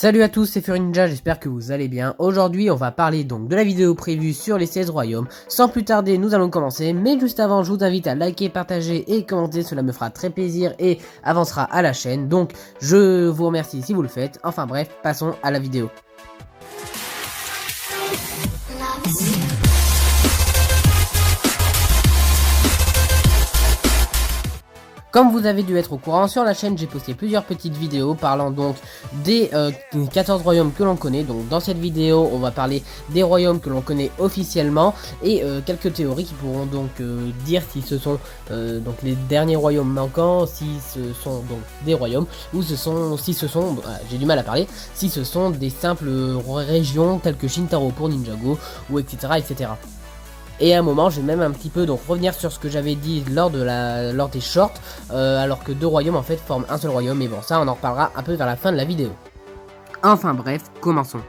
Salut à tous, c'est Furinja, j'espère que vous allez bien. Aujourd'hui, on va parler donc de la vidéo prévue sur les 16 royaumes. Sans plus tarder, nous allons commencer, mais juste avant, je vous invite à liker, partager et commenter, cela me fera très plaisir et avancera à la chaîne. Donc, je vous remercie si vous le faites. Enfin bref, passons à la vidéo. Comme vous avez dû être au courant, sur la chaîne j'ai posté plusieurs petites vidéos parlant donc des 14 royaumes que l'on connaît. Donc dans cette vidéo on va parler des royaumes que l'on connaît officiellement et quelques théories qui pourront donc dire si ce sont donc les derniers royaumes manquants, si ce sont donc des royaumes ou si ce sont, j'ai du mal à parler, si ce sont des simples régions telles que Shintaro pour Ninjago ou etc. Et à un moment, je vais même un petit peu donc revenir sur ce que j'avais dit lors des shorts, alors que deux royaumes en fait forment un seul royaume. Mais bon, ça on en reparlera un peu vers la fin de la vidéo. Enfin bref, commençons.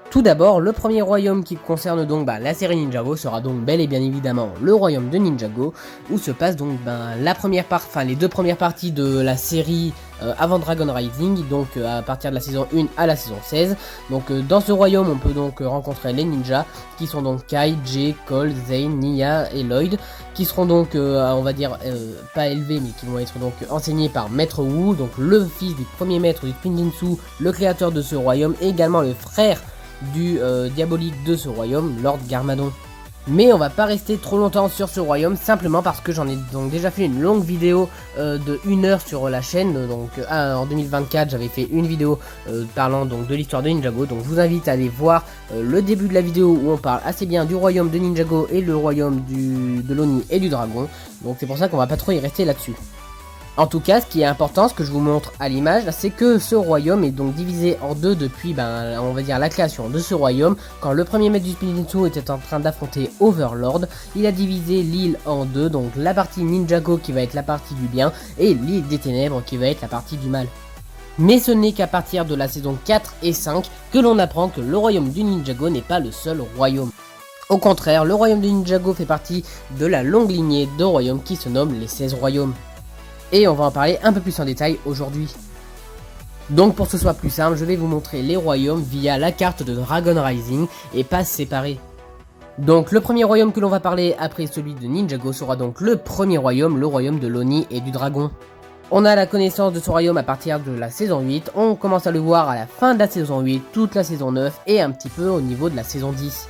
Tout d'abord, le premier royaume qui concerne donc la série Ninjago sera donc bel et bien évidemment le royaume de Ninjago, où se passe donc les deux premières parties de la série avant Dragon Rising, donc à partir de la saison 1 à la saison 16. Donc dans ce royaume, on peut donc rencontrer les ninjas, qui sont donc Kai, Jay, Cole, Zane, Nya et Lloyd, qui seront donc, on va dire, pas élevés, mais qui vont être donc enseignés par Maître Wu, donc le fils du premier maître du Spinjitzu, le créateur de ce royaume, et également le frère du diabolique de ce royaume, Lord Garmadon. Mais on va pas rester trop longtemps sur ce royaume, simplement parce que j'en ai donc déjà fait une longue vidéo de 1 heure sur la chaîne. Donc en 2024 j'avais fait une vidéo parlant donc de l'histoire de Ninjago. Donc je vous invite à aller voir le début de la vidéo où on parle assez bien du royaume de Ninjago et le royaume de l'Oni et du dragon. Donc c'est pour ça qu'on va pas trop y rester là-dessus. En tout cas, ce qui est important, ce que je vous montre à l'image, c'est que ce royaume est donc divisé en deux depuis, on va dire, la création de ce royaume. Quand le premier maître du Spinjitzu était en train d'affronter Overlord, il a divisé l'île en deux, donc la partie Ninjago qui va être la partie du bien, et l'île des ténèbres qui va être la partie du mal. Mais ce n'est qu'à partir de la saison 4 et 5 que l'on apprend que le royaume du Ninjago n'est pas le seul royaume. Au contraire, le royaume de Ninjago fait partie de la longue lignée de royaumes qui se nomment les 16 royaumes. Et on va en parler un peu plus en détail aujourd'hui. Donc pour que ce soit plus simple, je vais vous montrer les royaumes via la carte de Dragon Rising et pas séparés. Donc le premier royaume que l'on va parler après celui de Ninjago sera donc le premier royaume, le royaume de l'Oni et du dragon. On a la connaissance de ce royaume à partir de la saison 8, on commence à le voir à la fin de la saison 8, toute la saison 9 et un petit peu au niveau de la saison 10.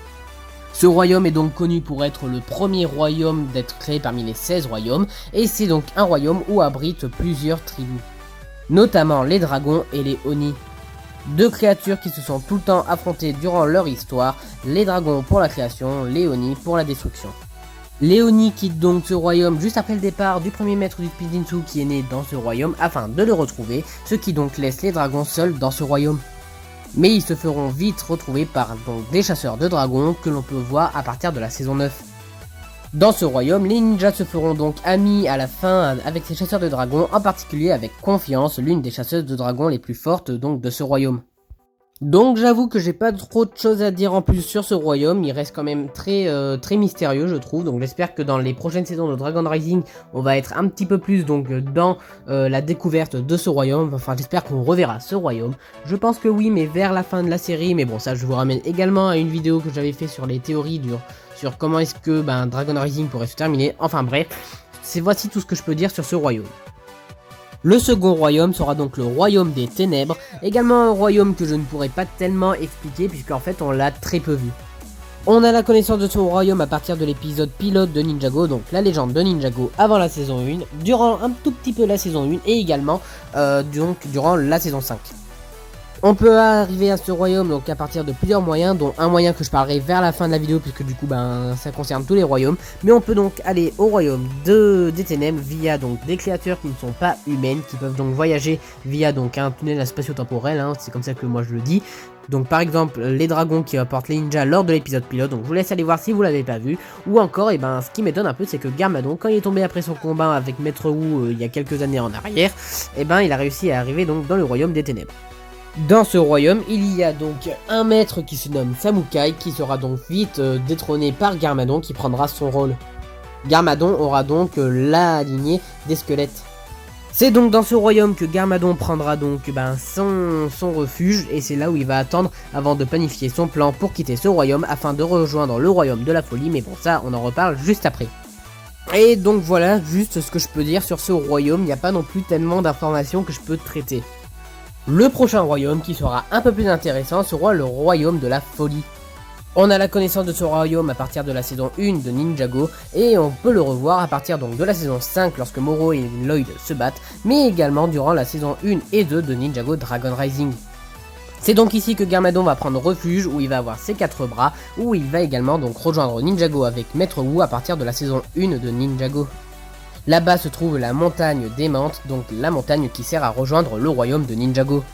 Ce royaume est donc connu pour être le premier royaume d'être créé parmi les 16 royaumes, et c'est donc un royaume où abrite plusieurs tribus, notamment les dragons et les Oni. Deux créatures qui se sont tout le temps affrontées durant leur histoire, les dragons pour la création, les Oni pour la destruction. Les Oni quittent donc ce royaume juste après le départ du premier maître du Spinjitzu qui est né dans ce royaume afin de le retrouver, ce qui donc laisse les dragons seuls dans ce royaume. Mais ils se feront vite retrouver par donc des chasseurs de dragons que l'on peut voir à partir de la saison 9. Dans ce royaume, les ninjas se feront donc amis à la fin avec ces chasseurs de dragons, en particulier avec Confiance, l'une des chasseuses de dragons les plus fortes donc de ce royaume. Donc j'avoue que j'ai pas trop de choses à dire en plus sur ce royaume, il reste quand même très mystérieux je trouve, donc j'espère que dans les prochaines saisons de Dragon Rising, on va être un petit peu plus donc dans la découverte de ce royaume, enfin j'espère qu'on reverra ce royaume. Je pense que oui, mais vers la fin de la série, mais bon ça je vous ramène également à une vidéo que j'avais fait sur les théories sur comment est-ce que Dragon Rising pourrait se terminer, enfin bref, voici tout ce que je peux dire sur ce royaume. Le second royaume sera donc le royaume des ténèbres, également un royaume que je ne pourrais pas tellement expliquer puisqu'en fait on l'a très peu vu. On a la connaissance de ce royaume à partir de l'épisode pilote de Ninjago, donc la légende de Ninjago avant la saison 1, durant un tout petit peu la saison 1 et également durant la saison 5. On peut arriver à ce royaume donc à partir de plusieurs moyens, dont un moyen que je parlerai vers la fin de la vidéo puisque du coup ça concerne tous les royaumes. Mais on peut donc aller au royaume des ténèbres via donc des créatures qui ne sont pas humaines, qui peuvent donc voyager via donc un tunnel spatio-temporel, c'est comme ça que moi je le dis. Donc par exemple les dragons qui apportent les ninjas lors de l'épisode pilote, donc je vous laisse aller voir si vous l'avez pas vu. Ou encore ce qui m'étonne un peu c'est que Garmadon, quand il est tombé après son combat avec Maître Wu il y a quelques années en arrière, il a réussi à arriver donc dans le royaume des ténèbres. Dans ce royaume, il y a donc un maître qui se nomme Samukai qui sera donc vite détrôné par Garmadon qui prendra son rôle. Garmadon aura donc la lignée des squelettes. C'est donc dans ce royaume que Garmadon prendra donc son refuge, et c'est là où il va attendre avant de planifier son plan pour quitter ce royaume afin de rejoindre le royaume de la folie, mais bon ça on en reparle juste après. Et donc voilà juste ce que je peux dire sur ce royaume, il n'y a pas non plus tellement d'informations que je peux traiter. Le prochain royaume qui sera un peu plus intéressant sera le royaume de la folie. On a la connaissance de ce royaume à partir de la saison 1 de Ninjago, et on peut le revoir à partir donc de la saison 5 lorsque Moro et Lloyd se battent, mais également durant la saison 1 et 2 de Ninjago Dragon Rising. C'est donc ici que Garmadon va prendre refuge, où il va avoir ses 4 bras, où il va également donc rejoindre Ninjago avec Maître Wu à partir de la saison 1 de Ninjago. Là-bas se trouve la montagne démente, donc la montagne qui sert à rejoindre le royaume de Ninjago.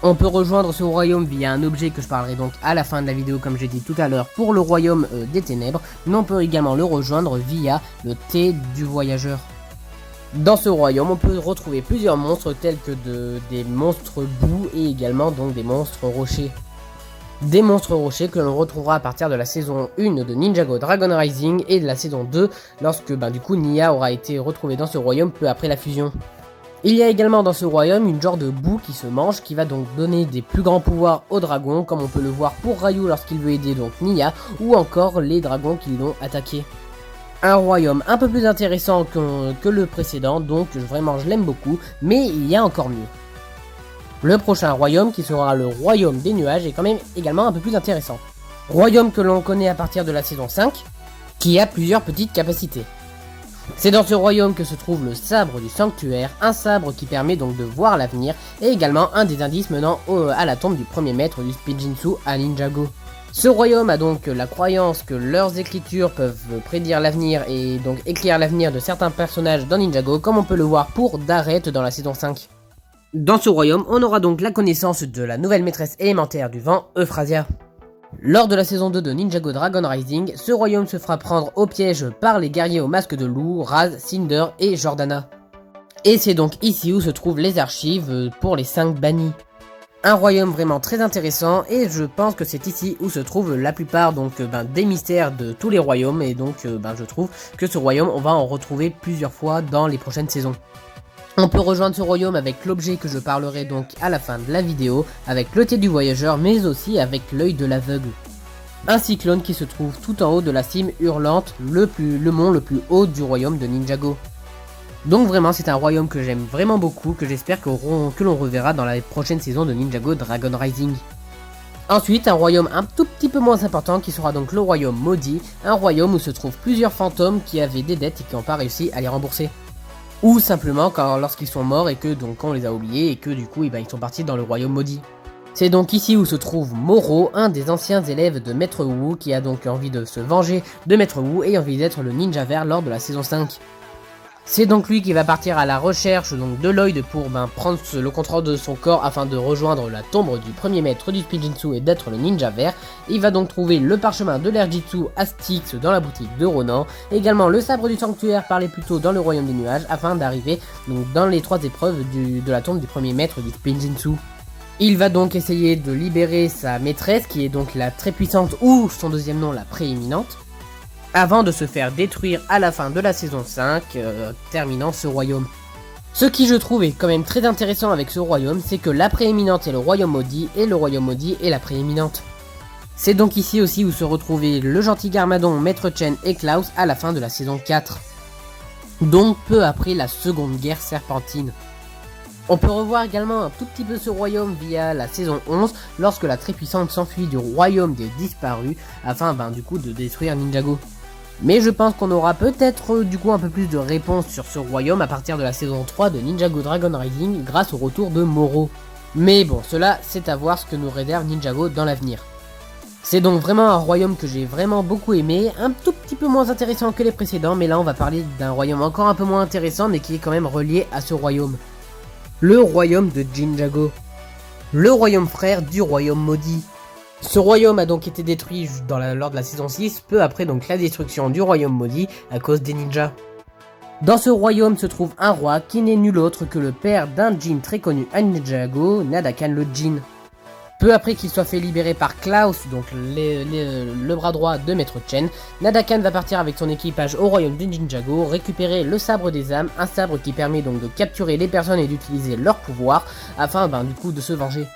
On peut rejoindre ce royaume via un objet que je parlerai donc à la fin de la vidéo comme j'ai dit tout à l'heure pour le royaume des ténèbres, mais on peut également le rejoindre via le thé du voyageur. Dans ce royaume on peut retrouver plusieurs monstres tels que des monstres boue et également donc des monstres rochers. Des monstres rochers que l'on retrouvera à partir de la saison 1 de Ninjago Dragon Rising et de la saison 2 lorsque du coup Nya aura été retrouvé dans ce royaume peu après la fusion. Il y a également dans ce royaume une genre de boue qui se mange qui va donc donner des plus grands pouvoirs aux dragons comme on peut le voir pour Ryu lorsqu'il veut aider donc Nya ou encore les dragons qui l'ont attaqué. Un royaume un peu plus intéressant que le précédent donc vraiment je l'aime beaucoup mais il y a encore mieux. Le prochain royaume qui sera le royaume des nuages est quand même également un peu plus intéressant. Royaume que l'on connaît à partir de la saison 5 qui a plusieurs petites capacités. C'est dans ce royaume que se trouve le sabre du sanctuaire, un sabre qui permet donc de voir l'avenir, et également un des indices menant à la tombe du premier maître du Spinjitzu à Ninjago. Ce royaume a donc la croyance que leurs écritures peuvent prédire l'avenir et donc écrire l'avenir de certains personnages dans Ninjago, comme on peut le voir pour Dareth dans la saison 5. Dans ce royaume, on aura donc la connaissance de la nouvelle maîtresse élémentaire du vent, Euphrasia. Lors de la saison 2 de Ninjago Dragon Rising, ce royaume se fera prendre au piège par les guerriers au masque de loup, Raz, Cinder et Jordana. Et c'est donc ici où se trouvent les archives pour les 5 bannis. Un royaume vraiment très intéressant et je pense que c'est ici où se trouvent la plupart des mystères de tous les royaumes et donc je trouve que ce royaume on va en retrouver plusieurs fois dans les prochaines saisons. On peut rejoindre ce royaume avec l'objet que je parlerai donc à la fin de la vidéo, avec le thé du voyageur mais aussi avec l'œil de l'aveugle. Un cyclone qui se trouve tout en haut de la cime hurlante, le mont le plus haut du royaume de Ninjago. Donc vraiment c'est un royaume que j'aime vraiment beaucoup, que j'espère que l'on reverra dans la prochaine saison de Ninjago Dragon Rising. Ensuite un royaume un tout petit peu moins important qui sera donc le royaume maudit, un royaume où se trouvent plusieurs fantômes qui avaient des dettes et qui n'ont pas réussi à les rembourser. Ou simplement lorsqu'ils sont morts et que donc on les a oubliés et que du coup ils sont partis dans le royaume maudit. C'est donc ici où se trouve Moro, un des anciens élèves de Maître Wu qui a donc envie de se venger de Maître Wu et envie d'être le ninja vert lors de la saison 5. C'est donc lui qui va partir à la recherche donc de Lloyd pour prendre le contrôle de son corps afin de rejoindre la tombe du premier maître du Spinjitzu et d'être le ninja vert. Il va donc trouver le parchemin de l'Airjitsu à Styx dans la boutique de Ronan, également le sabre du sanctuaire parlé plus tôt dans le royaume des nuages afin d'arriver dans les 3 épreuves de la tombe du premier maître du Spinjitzu. Il va donc essayer de libérer sa maîtresse qui est donc la très puissante ou son deuxième nom la prééminente, avant de se faire détruire à la fin de la saison 5, terminant ce royaume. Ce qui je trouve est quand même très intéressant avec ce royaume, c'est que la prééminente est le royaume maudit et le royaume maudit est la prééminente. C'est donc ici aussi où se retrouvaient le gentil Garmadon, Maître Chen et Klaus à la fin de la saison 4. Donc peu après la seconde guerre serpentine. On peut revoir également un tout petit peu ce royaume via la saison 11 lorsque la très puissante s'enfuit du royaume des disparus afin du coup de détruire Ninjago. Mais je pense qu'on aura peut-être du coup un peu plus de réponses sur ce royaume à partir de la saison 3 de Ninjago Dragon Rising grâce au retour de Moro. Mais bon, cela c'est à voir ce que nous réserve Ninjago dans l'avenir. C'est donc vraiment un royaume que j'ai vraiment beaucoup aimé, un tout petit peu moins intéressant que les précédents, mais là on va parler d'un royaume encore un peu moins intéressant mais qui est quand même relié à ce royaume. Le royaume de Jinjago. Le royaume frère du royaume maudit. Ce royaume a donc été détruit lors de la saison 6, peu après donc la destruction du royaume maudit à cause des ninjas. Dans ce royaume se trouve un roi qui n'est nul autre que le père d'un djinn très connu à Ninjago, Nadakan le djinn. Peu après qu'il soit fait libérer par Klaus, donc le bras droit de Maître Chen, Nadakan va partir avec son équipage au royaume de Ninjago, récupérer le sabre des âmes, un sabre qui permet donc de capturer les personnes et d'utiliser leur pouvoir, afin du coup de se venger.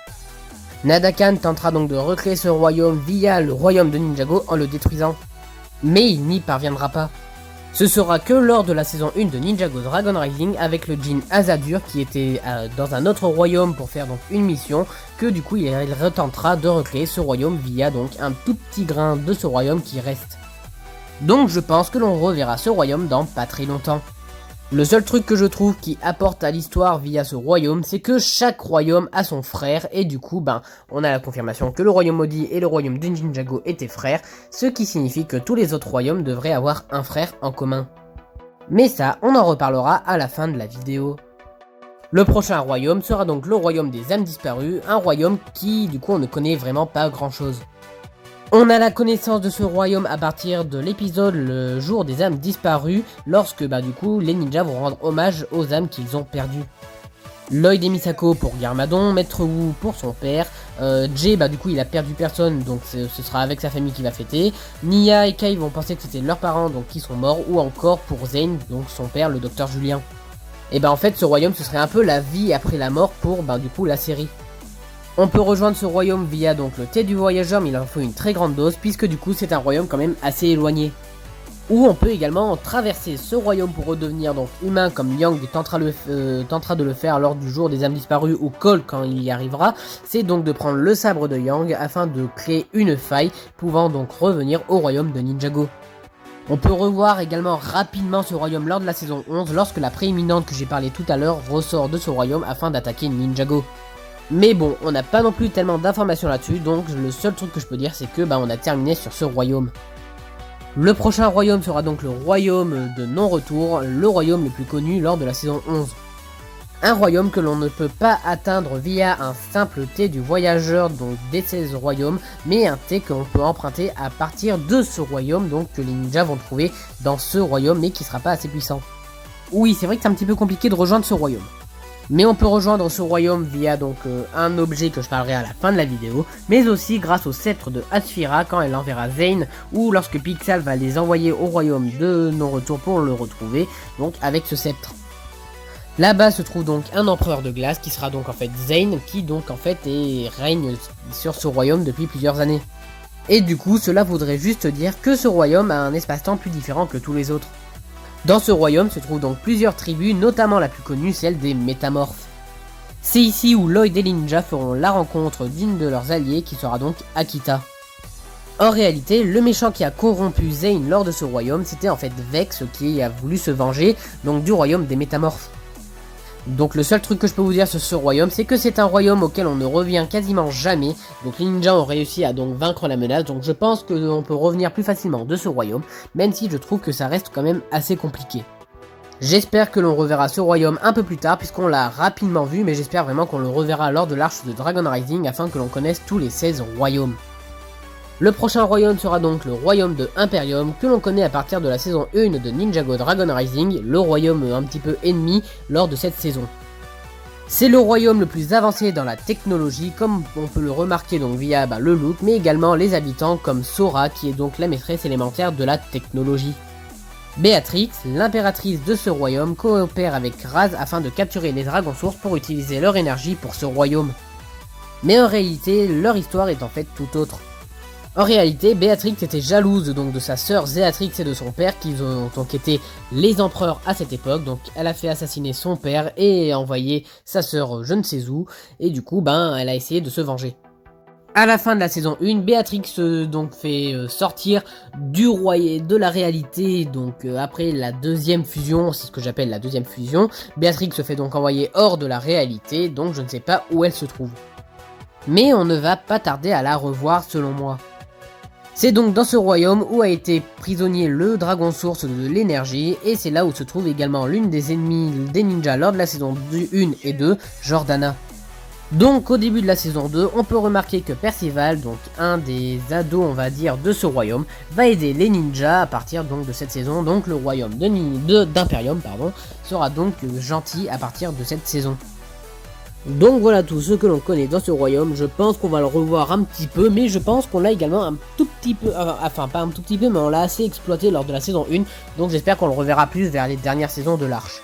Nadakan tentera donc de recréer ce royaume via le royaume de Ninjago en le détruisant. Mais il n'y parviendra pas. Ce sera que lors de la saison 1 de Ninjago Dragon Rising avec le Jin Azadur qui était dans un autre royaume pour faire donc une mission que du coup il retentera de recréer ce royaume via donc un tout petit grain de ce royaume qui reste. Donc je pense que l'on reverra ce royaume dans pas très longtemps. Le seul truc que je trouve qui apporte à l'histoire via ce royaume, c'est que chaque royaume a son frère, et du coup, on a la confirmation que le royaume maudit et le royaume de Ninjago étaient frères, ce qui signifie que tous les autres royaumes devraient avoir un frère en commun. Mais ça, on en reparlera à la fin de la vidéo. Le prochain royaume sera donc le royaume des âmes disparues, un royaume qui, du coup, on ne connaît vraiment pas grand chose. On a la connaissance de ce royaume à partir de l'épisode Le jour des âmes disparues, lorsque du coup les ninjas vont rendre hommage aux âmes qu'ils ont perdues. Lloyd et Misako pour Garmadon, Maître Wu pour son père, Jay du coup il a perdu personne donc ce sera avec sa famille qu'il va fêter, Nia et Kai vont penser que c'était leurs parents donc qui sont morts, ou encore pour Zane, donc son père le docteur Julien. Et en fait ce royaume ce serait un peu la vie après la mort pour du coup la série. On peut rejoindre ce royaume via donc le thé du voyageur, mais il en faut une très grande dose puisque du coup c'est un royaume quand même assez éloigné. Ou on peut également traverser ce royaume pour redevenir donc humain comme Yang tentera de le faire lors du jour des âmes disparues, ou Cole quand il y arrivera. C'est donc de prendre le sabre de Yang afin de créer une faille pouvant donc revenir au royaume de Ninjago. On peut revoir également rapidement ce royaume lors de la saison 11 lorsque la prééminente que j'ai parlé tout à l'heure ressort de ce royaume afin d'attaquer Ninjago. Mais bon, on n'a pas non plus tellement d'informations là-dessus, donc le seul truc que je peux dire c'est que on a terminé sur ce royaume. Le prochain royaume sera donc le royaume de non-retour, le royaume le plus connu lors de la saison 11. Un royaume que l'on ne peut pas atteindre via un simple thé du voyageur donc des 16 royaumes, mais un thé que l'on peut emprunter à partir de ce royaume, donc que les ninjas vont trouver dans ce royaume, mais qui sera pas assez puissant. Oui, c'est vrai que c'est un petit peu compliqué de rejoindre ce royaume. Mais on peut rejoindre ce royaume via donc un objet que je parlerai à la fin de la vidéo, mais aussi grâce au sceptre de Asphira quand elle enverra Zane, ou lorsque Pixel va les envoyer au royaume de non-retour pour le retrouver, donc avec ce sceptre. Là-bas se trouve donc un empereur de glace qui sera donc en fait Zane, qui donc en fait règne sur ce royaume depuis plusieurs années. Et du coup cela voudrait juste dire que ce royaume a un espace-temps plus différent que tous les autres. Dans ce royaume se trouvent donc plusieurs tribus, notamment la plus connue, celle des métamorphes. C'est ici où Lloyd et les ninjas feront la rencontre d'une de leurs alliés qui sera donc Akita. En réalité, le méchant qui a corrompu Zane lors de ce royaume, c'était en fait Vex qui a voulu se venger donc du royaume des métamorphes. Donc le seul truc que je peux vous dire sur ce royaume, c'est que c'est un royaume auquel on ne revient quasiment jamais. Donc les ninjas ont réussi à donc vaincre la menace, donc je pense qu'on peut revenir plus facilement de ce royaume, même si je trouve que ça reste quand même assez compliqué. J'espère que l'on reverra ce royaume un peu plus tard, puisqu'on l'a rapidement vu, mais j'espère vraiment qu'on le reverra lors de l'arche de Dragon Rising, afin que l'on connaisse tous les 16 royaumes. Le prochain royaume sera donc le royaume de Imperium, que l'on connaît à partir de la saison 1 de Ninjago Dragon Rising, le royaume un petit peu ennemi lors de cette saison. C'est le royaume le plus avancé dans la technologie, comme on peut le remarquer donc via le look, mais également les habitants comme Sora, qui est donc la maîtresse élémentaire de la technologie. Béatrix, l'impératrice de ce royaume, coopère avec Raz afin de capturer les dragons sources pour utiliser leur énergie pour ce royaume. Mais en réalité, leur histoire est en fait tout autre. En réalité, Béatrix était jalouse donc de sa sœur Zéatrix et de son père, qui ont donc été les empereurs à cette époque. Donc elle a fait assassiner son père et envoyer sa sœur je ne sais où, et du coup elle a essayé de se venger. À la fin de la saison 1, Béatrix donc fait sortir du royaume de la réalité, donc après la deuxième fusion, c'est ce que j'appelle la deuxième fusion. Béatrix se fait donc envoyer hors de la réalité, donc je ne sais pas où elle se trouve. Mais on ne va pas tarder à la revoir selon moi. C'est donc dans ce royaume où a été prisonnier le dragon source de l'énergie, et c'est là où se trouve également l'une des ennemis des ninjas lors de la saison 1 et 2, Jordana. Donc au début de la saison 2, on peut remarquer que Percival, donc un des ados on va dire de ce royaume, va aider les ninjas à partir donc de cette saison, donc le royaume d'Imperium sera donc gentil à partir de cette saison. Donc voilà tout ce que l'on connaît dans ce royaume, je pense qu'on va le revoir un petit peu, mais je pense qu'on l'a également un tout petit peu, enfin pas un tout petit peu, mais on l'a assez exploité lors de la saison 1, donc j'espère qu'on le reverra plus vers les dernières saisons de l'Arche.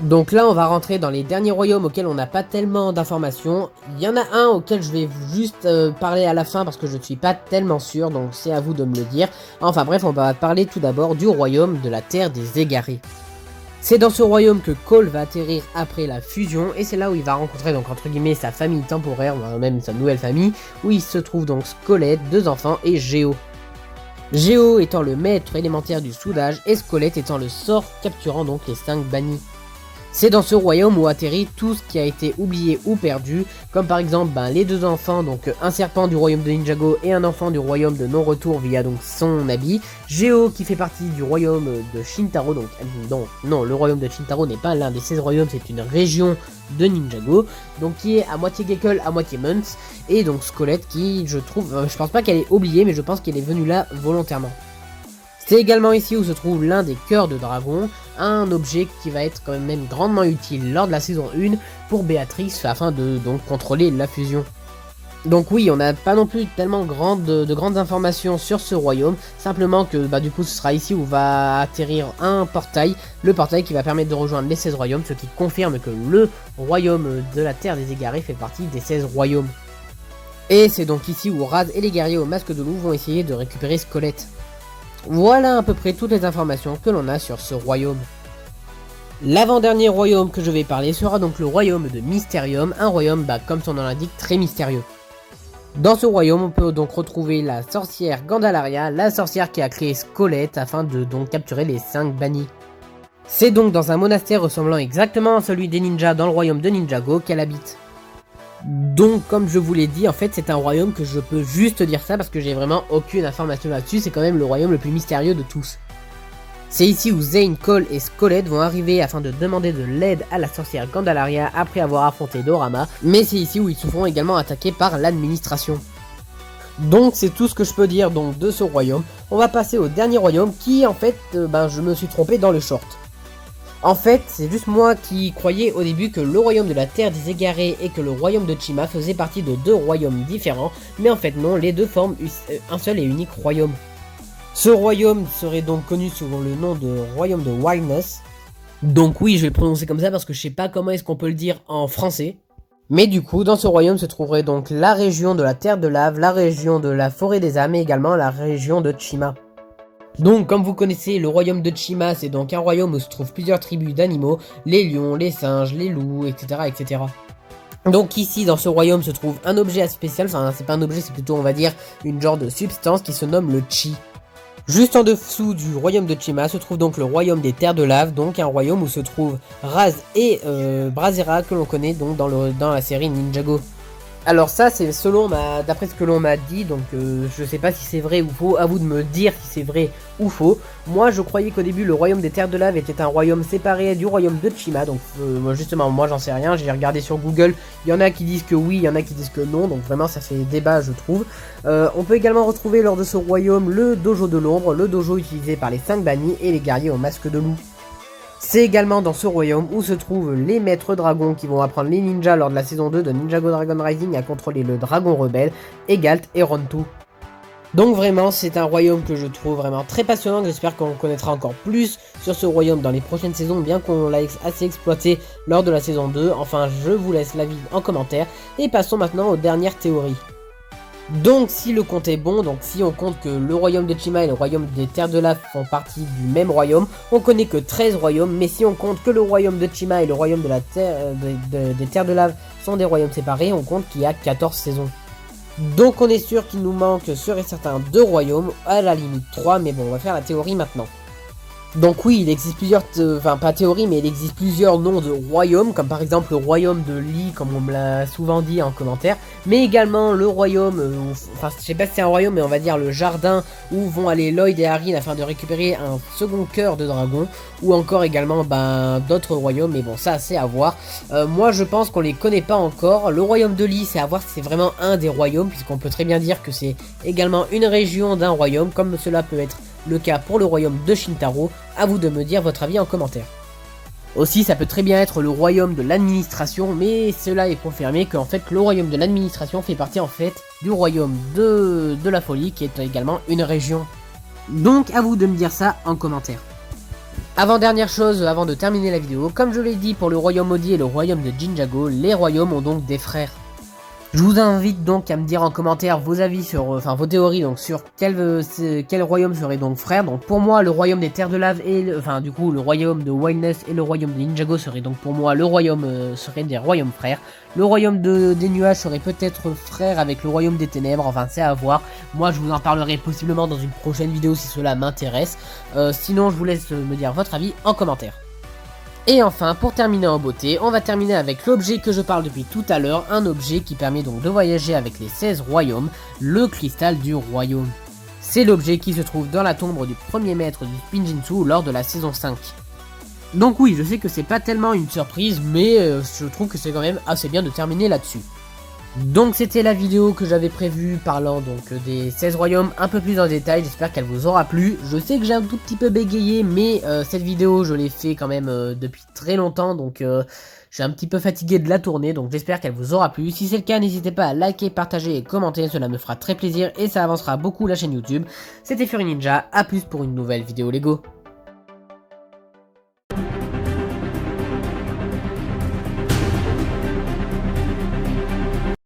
Donc là on va rentrer dans les derniers royaumes auxquels on n'a pas tellement d'informations. Il y en a un auquel je vais juste parler à la fin parce que je ne suis pas tellement sûr, donc c'est à vous de me le dire. Enfin bref, on va parler tout d'abord du royaume de la Terre des Égarés. C'est dans ce royaume que Cole va atterrir après la fusion, et c'est là où il va rencontrer donc entre guillemets sa famille temporaire, même sa nouvelle famille, où il se trouve donc Scolette, 2 enfants et Géo. Géo étant le maître élémentaire du soudage et Scolette étant le sort capturant donc les 5 bannis. C'est dans ce royaume où atterrit tout ce qui a été oublié ou perdu, comme par exemple les 2 enfants, donc un serpent du royaume de Ninjago et un enfant du royaume de non-retour via donc son habit, Géo qui fait partie du royaume de Shintaro, donc non, le royaume de Shintaro n'est pas l'un des 16 royaumes, c'est une région de Ninjago, donc qui est à moitié Gekko, à moitié Muntz, et donc Scolette qui je trouve, je pense pas qu'elle est oubliée, mais je pense qu'elle est venue là volontairement. C'est également ici où se trouve l'un des cœurs de dragon, un objet qui va être quand même grandement utile lors de la saison 1 pour Béatrice afin de donc contrôler la fusion. Donc oui, on n'a pas non plus tellement de grandes informations sur ce royaume, simplement que du coup ce sera ici où va atterrir un portail, le portail qui va permettre de rejoindre les 16 royaumes, ce qui confirme que le royaume de la Terre des Égarés fait partie des 16 royaumes. Et c'est donc ici où Raz et les guerriers au masque de loup vont essayer de récupérer Scolette. Voilà à peu près toutes les informations que l'on a sur ce royaume. L'avant-dernier royaume que je vais parler sera donc le royaume de Mysterium, un royaume comme son nom l'indique très mystérieux. Dans ce royaume on peut donc retrouver la sorcière Gandalaria, la sorcière qui a créé Scolette afin de donc capturer les 5 bannis. C'est donc dans un monastère ressemblant exactement à celui des ninjas dans le royaume de Ninjago qu'elle habite. Donc comme je vous l'ai dit, en fait c'est un royaume que je peux juste dire ça parce que j'ai vraiment aucune information là-dessus, c'est quand même le royaume le plus mystérieux de tous. C'est ici où Zane, Cole et Scolette vont arriver afin de demander de l'aide à la sorcière Gandalaria après avoir affronté Dorama, mais c'est ici où ils se feront également attaquer par l'administration. Donc c'est tout ce que je peux dire donc de ce royaume. On va passer au dernier royaume qui en fait, je me suis trompé dans le short. En fait, c'est juste moi qui croyais au début que le royaume de la Terre des Égarés et que le royaume de Chima faisaient partie de 2 royaumes différents, mais en fait non, les deux forment un seul et unique royaume. Ce royaume serait donc connu sous le nom de royaume de Wildness. Donc oui, je vais le prononcer comme ça parce que je sais pas comment est-ce qu'on peut le dire en français. Mais du coup, dans ce royaume se trouverait donc la région de la Terre de Lave, la région de la Forêt des âmes et également la région de Chima. Donc comme vous connaissez, le royaume de Chima, c'est donc un royaume où se trouvent plusieurs tribus d'animaux, les lions, les singes, les loups, etc., etc. Donc ici, dans ce royaume, se trouve un objet assez spécial, enfin c'est pas un objet, c'est plutôt on va dire une genre de substance qui se nomme le Chi. Juste en dessous du royaume de Chima se trouve donc le royaume des terres de lave, donc un royaume où se trouvent Raz et Brazzera que l'on connaît donc dans la série Ninjago. Alors ça c'est d'après ce que l'on m'a dit, donc je sais pas si c'est vrai ou faux, à vous de me dire si c'est vrai ou faux. Moi je croyais qu'au début le royaume des terres de lave était un royaume séparé du royaume de Chima, donc justement moi j'en sais rien, j'ai regardé sur Google, il y en a qui disent que oui, il y en a qui disent que non, donc vraiment ça fait débat je trouve. On peut également retrouver lors de ce royaume le dojo de l'ombre, le dojo utilisé par les 5 bannis et les guerriers au masque de loup. C'est également dans ce royaume où se trouvent les maîtres dragons qui vont apprendre les ninjas lors de la saison 2 de Ninjago Dragon Rising à contrôler le dragon rebelle, Egalt et Rontu. Donc vraiment c'est un royaume que je trouve vraiment très passionnant, j'espère qu'on connaîtra encore plus sur ce royaume dans les prochaines saisons, bien qu'on l'a assez exploité lors de la saison 2, enfin je vous laisse l'avis en commentaire, et passons maintenant aux dernières théories. Donc si le compte est bon, donc si on compte que le royaume de Chima et le royaume des terres de lave font partie du même royaume, on connaît que 13 royaumes, mais si on compte que le royaume de Chima et le royaume de la des terres de lave sont des royaumes séparés, on compte qu'il y a 14 saisons. Donc on est sûr qu'il nous manque sûr et certain 2 royaumes, à la limite 3, mais bon on va faire la théorie maintenant. Donc oui, il existe plusieurs, pas théorie, mais il existe plusieurs noms de royaumes, comme par exemple le royaume de Lee, comme on me l'a souvent dit en commentaire, mais également le royaume, je sais pas si c'est un royaume, mais on va dire le jardin où vont aller Lloyd et Harry afin de récupérer un second cœur de dragon, ou encore également d'autres royaumes, mais bon ça c'est à voir. Moi je pense qu'on les connaît pas encore. Le royaume de Lee, c'est à voir si c'est vraiment un des royaumes, puisqu'on peut très bien dire que c'est également une région d'un royaume, comme cela peut être le cas pour le royaume de Shintaro. À vous de me dire votre avis en commentaire. Aussi, ça peut très bien être le royaume de l'administration, mais cela est confirmé qu'en fait le royaume de l'administration fait partie en fait du royaume de la folie, qui est également une région. Donc à vous de me dire ça en commentaire. Avant-dernière chose, avant de terminer la vidéo, comme je l'ai dit pour le royaume maudit et le royaume de Jinjago, les royaumes ont donc des frères. Je vous invite donc à me dire en commentaire vos avis sur, vos théories donc sur quel royaume serait donc frère. Donc pour moi, le royaume des terres de lave et le royaume de Wildness et le royaume de Ninjago serait donc pour moi le royaume serait des royaumes frères. Le royaume des nuages serait peut-être frère avec le royaume des ténèbres. Enfin, c'est à voir. Moi, je vous en parlerai possiblement dans une prochaine vidéo si cela m'intéresse. Sinon, je vous laisse me dire votre avis en commentaire. Et enfin, pour terminer en beauté, on va terminer avec l'objet que je parle depuis tout à l'heure, un objet qui permet donc de voyager avec les 16 royaumes, le cristal du royaume. C'est l'objet qui se trouve dans la tombe du premier maître du Spinjitzu lors de la saison 5. Donc oui, je sais que c'est pas tellement une surprise, mais je trouve que c'est quand même assez bien de terminer là-dessus. Donc c'était la vidéo que j'avais prévue parlant donc des 16 royaumes un peu plus en détail, j'espère qu'elle vous aura plu. Je sais que j'ai un tout petit peu bégayé, mais cette vidéo je l'ai fait quand même depuis très longtemps, donc je suis un petit peu fatigué de la tourner, donc j'espère qu'elle vous aura plu. Si c'est le cas, n'hésitez pas à liker, partager et commenter, cela me fera très plaisir et ça avancera beaucoup la chaîne YouTube. C'était Fury Ninja, à plus pour une nouvelle vidéo Lego.